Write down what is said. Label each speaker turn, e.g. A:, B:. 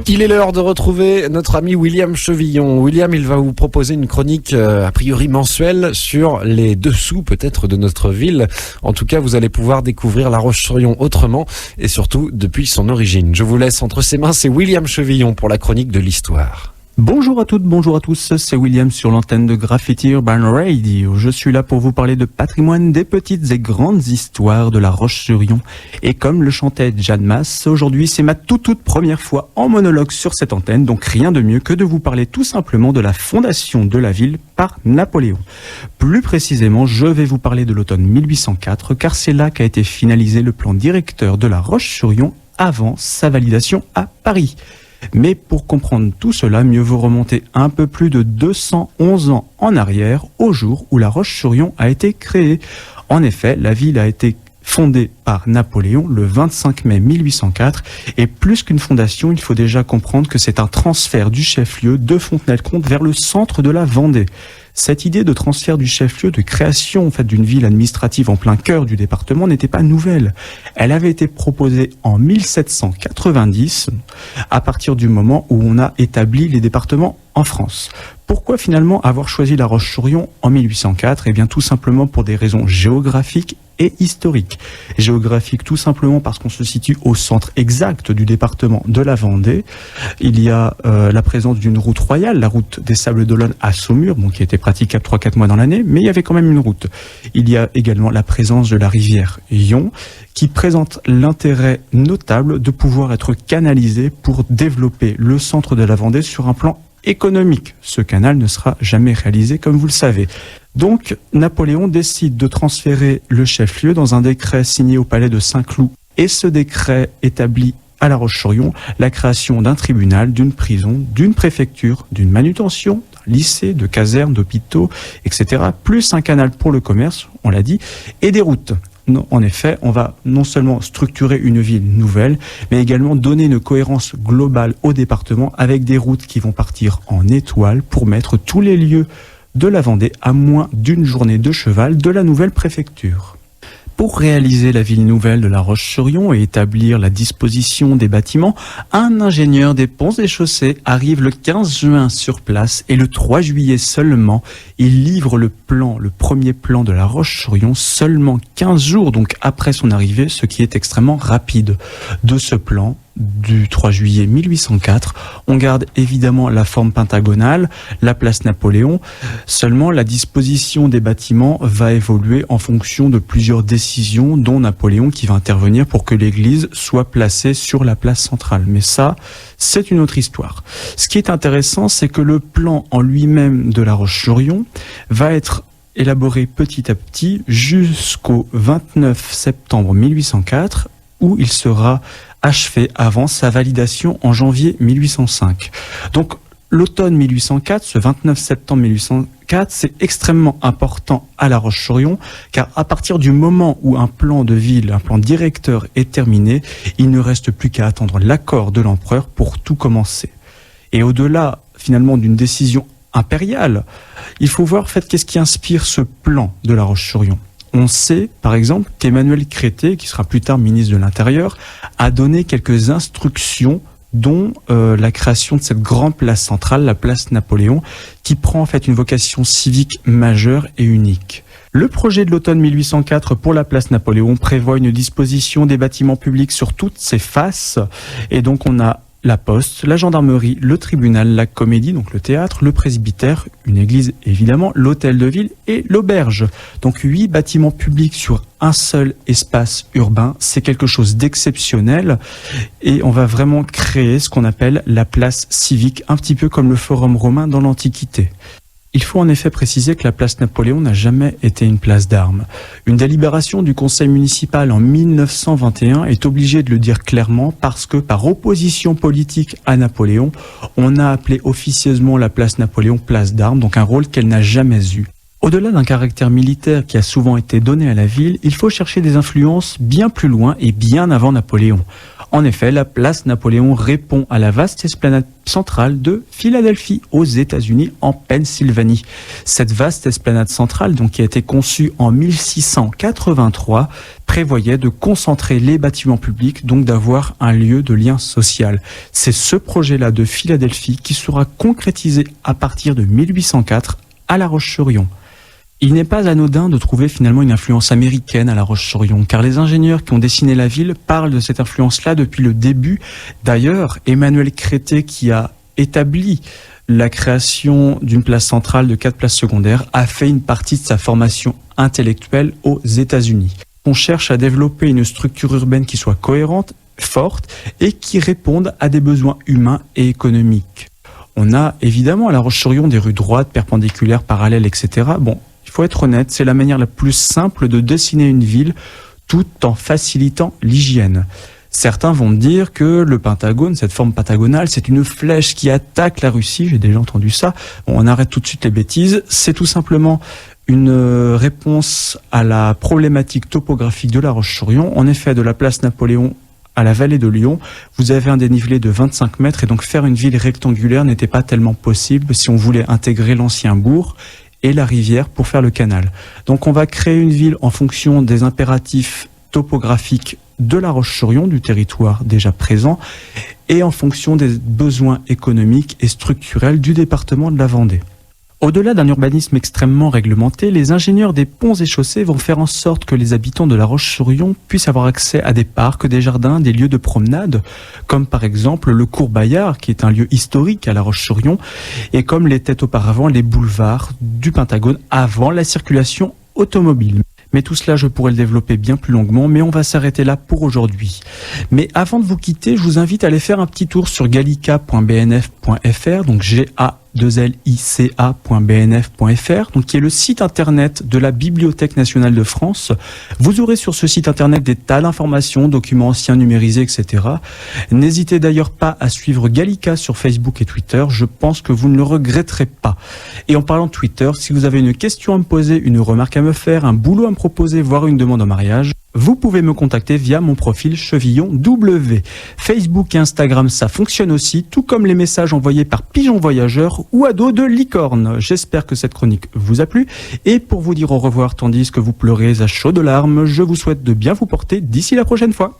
A: Il est l'heure de retrouver notre ami William Chevillon. William, il va vous proposer une chronique a priori mensuelle sur les dessous peut-être de notre ville. En tout cas, vous allez pouvoir découvrir La Roche-sur-Yon autrement et surtout depuis son origine. Je vous laisse entre ses mains, c'est William Chevillon pour la chronique de l'histoire.
B: Bonjour à toutes, bonjour à tous, c'est William sur l'antenne de Graffiti Urban Radio. Je suis là pour vous parler de patrimoine, des petites et grandes histoires de La Roche-sur-Yon. Et comme le chantait Jeanne Masse, aujourd'hui c'est ma toute première fois en monologue sur cette antenne, donc rien de mieux que de vous parler tout simplement de la fondation de la ville par Napoléon. Plus précisément, je vais vous parler de l'automne 1804, car c'est là qu'a été finalisé le plan directeur de La Roche-sur-Yon avant sa validation à Paris. Mais pour comprendre tout cela, mieux vaut remonter un peu plus de 211 ans en arrière, au jour où La Roche-sur-Yon a été créée. En effet, la ville a été fondée par Napoléon le 25 mai 1804, et plus qu'une fondation, il faut déjà comprendre que c'est un transfert du chef-lieu de Fontenay-le-Comte vers le centre de la Vendée. Cette idée de transfert du chef-lieu, de création d'une ville administrative en plein cœur du département n'était pas nouvelle. Elle avait été proposée en 1790, à partir du moment où on a établi les départements en France. Pourquoi finalement avoir choisi La Roche-sur-Yon en 1804 ? Eh bien tout simplement pour des raisons géographiques et historique. Géographique tout simplement parce qu'on se situe au centre exact du département de la Vendée. Il y a la présence d'une route royale, la route des Sables d'Olonne à Saumur, qui était praticable 3-4 mois dans l'année, mais il y avait quand même une route. Il y a également la présence de la rivière Yon, qui présente l'intérêt notable de pouvoir être canalisé pour développer le centre de la Vendée sur un plan économique. Ce canal ne sera jamais réalisé, comme vous le savez. Donc, Napoléon décide de transférer le chef-lieu dans un décret signé au palais de Saint-Cloud. Et ce décret établit à La Roche-sur-Yon la création d'un tribunal, d'une prison, d'une préfecture, d'une manutention, d'un lycée, de casernes, d'hôpitaux, etc. Plus un canal pour le commerce, on l'a dit, et des routes. Non, en effet, on va non seulement structurer une ville nouvelle, mais également donner une cohérence globale au département avec des routes qui vont partir en étoile pour mettre tous les lieux de la Vendée à moins d'une journée de cheval de la nouvelle préfecture. Pour réaliser la ville nouvelle de La Roche-sur-Yon et établir la disposition des bâtiments, un ingénieur des ponts et chaussées arrive le 15 juin sur place et le 3 juillet seulement, il livre le premier plan de La Roche-sur-Yon seulement 15 jours donc après son arrivée, ce qui est extrêmement rapide. De ce plan, du 3 juillet 1804, on garde évidemment la forme pentagonale, la place Napoléon, seulement la disposition des bâtiments va évoluer en fonction de plusieurs décisions, dont Napoléon qui va intervenir pour que l'église soit placée sur la place centrale. Mais ça, c'est une autre histoire. Ce qui est intéressant, c'est que le plan en lui-même de La Roche-sur-Yon va être élaboré petit à petit jusqu'au 29 septembre 1804, où il sera achevé avant sa validation en janvier 1805. Donc l'automne 1804, ce 29 septembre 1804, c'est extrêmement important à La Roche-sur-Yon, car à partir du moment où un plan de ville, un plan directeur est terminé, il ne reste plus qu'à attendre l'accord de l'empereur pour tout commencer. Et au-delà finalement d'une décision impériale, il faut voir qu'est-ce qui inspire ce plan de La Roche-sur-Yon. On sait, par exemple, qu'Emmanuel Crété, qui sera plus tard ministre de l'Intérieur, a donné quelques instructions, dont la création de cette grande place centrale, la place Napoléon, qui prend en fait une vocation civique majeure et unique. Le projet de l'automne 1804 pour la place Napoléon prévoit une disposition des bâtiments publics sur toutes ses faces, et donc on a la poste, la gendarmerie, le tribunal, la comédie, donc le théâtre, le presbytère, une église évidemment, l'hôtel de ville et l'auberge. Donc 8 bâtiments publics sur un seul espace urbain, c'est quelque chose d'exceptionnel et on va vraiment créer ce qu'on appelle la place civique, un petit peu comme le forum romain dans l'Antiquité. Il faut en effet préciser que la place Napoléon n'a jamais été une place d'armes. Une délibération du conseil municipal en 1921 est obligée de le dire clairement parce que par opposition politique à Napoléon, on a appelé officieusement la place Napoléon place d'armes, donc un rôle qu'elle n'a jamais eu. Au-delà d'un caractère militaire qui a souvent été donné à la ville, il faut chercher des influences bien plus loin et bien avant Napoléon. En effet, la place Napoléon répond à la vaste esplanade centrale de Philadelphie, aux États-Unis, en Pennsylvanie. Cette vaste esplanade centrale, donc, qui a été conçue en 1683, prévoyait de concentrer les bâtiments publics, donc d'avoir un lieu de lien social. C'est ce projet-là de Philadelphie qui sera concrétisé à partir de 1804 à La Roche-sur-Yon. Il n'est pas anodin de trouver finalement une influence américaine à La Roche-sur-Yon, car les ingénieurs qui ont dessiné la ville parlent de cette influence-là depuis le début. D'ailleurs, Emmanuel Crété, qui a établi la création d'une place centrale de 4 places secondaires, a fait une partie de sa formation intellectuelle aux États-Unis. On cherche à développer une structure urbaine qui soit cohérente, forte et qui réponde à des besoins humains et économiques. On a évidemment à La Roche-sur-Yon des rues droites, perpendiculaires, parallèles, etc. Bon, il faut être honnête, c'est la manière la plus simple de dessiner une ville tout en facilitant l'hygiène. Certains vont me dire que le Pentagone, cette forme pentagonale, c'est une flèche qui attaque la Russie. J'ai déjà entendu ça. Bon, on arrête tout de suite les bêtises. C'est tout simplement une réponse à la problématique topographique de La Roche-sur-Yon. En effet, de la place Napoléon à la vallée de Lyon, vous avez un dénivelé de 25 mètres et donc faire une ville rectangulaire n'était pas tellement possible si on voulait intégrer l'ancien bourg et la rivière pour faire le canal. Donc on va créer une ville en fonction des impératifs topographiques de La Roche-sur-Yon, du territoire déjà présent, et en fonction des besoins économiques et structurels du département de la Vendée. Au-delà d'un urbanisme extrêmement réglementé, les ingénieurs des ponts et chaussées vont faire en sorte que les habitants de La Roche-sur-Yon puissent avoir accès à des parcs, des jardins, des lieux de promenade, comme par exemple le cours Bayard, qui est un lieu historique à La Roche-sur-Yon, et comme l'étaient auparavant les boulevards du Pentagone avant la circulation automobile. Mais tout cela, je pourrais le développer bien plus longuement, mais on va s'arrêter là pour aujourd'hui. Mais avant de vous quitter, je vous invite à aller faire un petit tour sur gallica.bnf.fr, donc GA2LICA.bnf.fr, donc qui est le site internet de la Bibliothèque nationale de France. Vous aurez sur ce site internet des tas d'informations, documents anciens numérisés, etc. N'hésitez d'ailleurs pas à suivre Gallica sur Facebook et Twitter, je pense que vous ne le regretterez pas. Et en parlant de Twitter, si vous avez une question à me poser, une remarque à me faire, un boulot à me proposer, voire une demande en mariage, vous pouvez me contacter via mon profil Chevillon W. Facebook et Instagram, ça fonctionne aussi, tout comme les messages envoyés par Pigeon Voyageur ou à dos de licorne. J'espère que cette chronique vous a plu. Et pour vous dire au revoir tandis que vous pleurez à chaudes larmes, je vous souhaite de bien vous porter d'ici la prochaine fois.